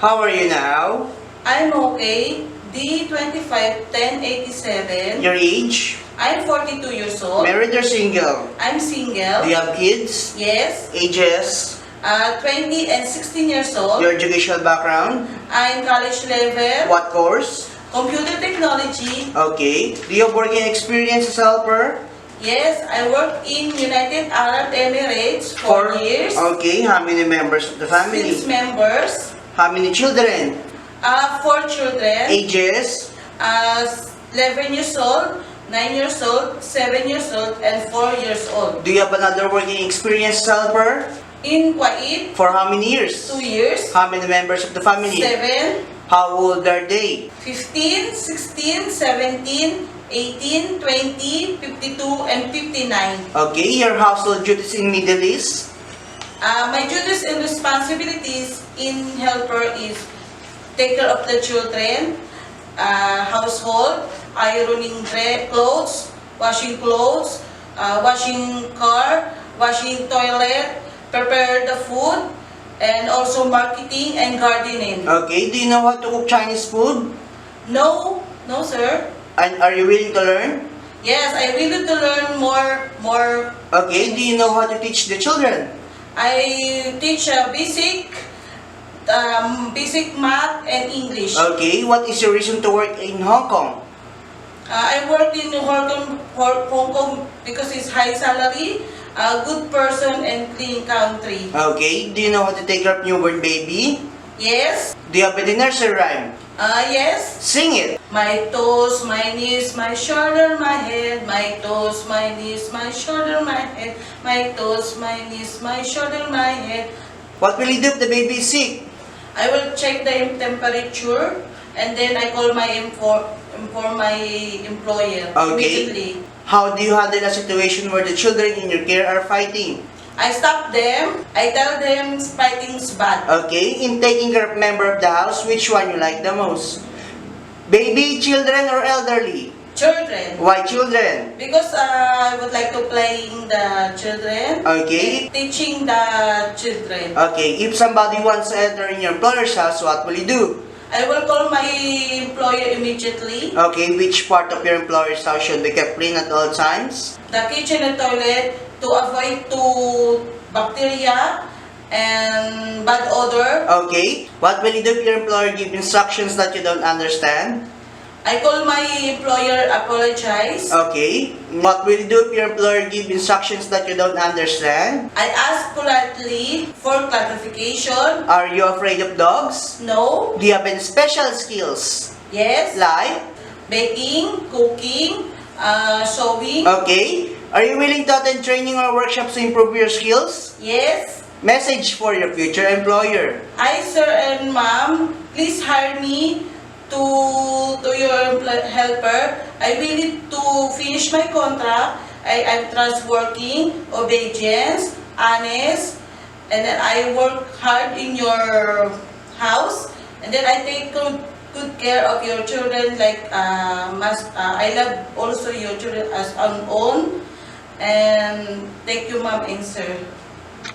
How are you now? I'm okay. D251087. Your age? I'm 42 years old. Married or single? I'm single. Do you have kids? Yes. Ages? 20 and 16 years old. Your educational background? I'm college level. What course? Computer technology. Okay. Do you have working experience as a helper? Yes, I work in United Arab Emirates for years. Okay. How many members of the family? 6 members. How many children? 4 children. Ages? 11 years old, 9 years old, 7 years old, and 4 years old. Do you have another working experience as a helper? In Kuwait, For how many years? 2 years. How many members of the family? 7, How old are they? 15, 16, 17, 18, 20, 52, and 59. Okay. Your household duties in Middle East? My duties and responsibilities in helper is take care of the children, household, ironing clothes, washing car, washing toilet, prepare the food, and also marketing and gardening. Okay. Do you know how to cook Chinese food? No, sir. And are you willing to learn? Yes, I willing to learn more. Okay. Do you know how to teach the children? I teach basic math and English. Okay. What is your reason to work in Hong Kong? I worked in Hong Kong because it's high salary, a good person, and clean country. Okay. Do you know how to take care of newborn baby? Yes. Do you have any nursery rhyme? Yes. Sing it. My toes, my knees, my shoulder, my head. My toes, my knees, my shoulder, my head. My toes, my knees, my shoulder, my head. What will you do if the baby is sick? I will check the temperature and then I call my inform my employer immediately. How do you handle a situation where the children in your care are fighting? I stop them. I tell them fighting's bad. Okay. In taking care of member of the house, which one you like the most? Baby, children, or elderly? Children. Why children? Because I would like to playing the children. Okay. Teaching the children. Okay. If somebody wants to enter in your employer's house, what will you do? I will call my employer immediately. Okay. Which part of your employer's house should be kept clean at all times? The kitchen and toilet to avoid bacteria and bad odor. Okay. What will you do if your employer gives instructions that you don't understand? I call my employer, apologize. Okay. What will you do if your employer gives instructions that you don't understand? I ask politely for clarification. Are you afraid of dogs? No. Do you have any special skills? Yes. Like? Baking, cooking, sewing. Okay. Are you willing to attend training or workshops to improve your skills? Yes. Message for your future employer. Hi, sir and ma'am. Please hire me to your helper. I really to finish my contract. I'm trustworthy, obedience, honest, and then I work hard in your house, and then I take good care of your children. Like I love also your children as own. And thank you, ma'am and sir.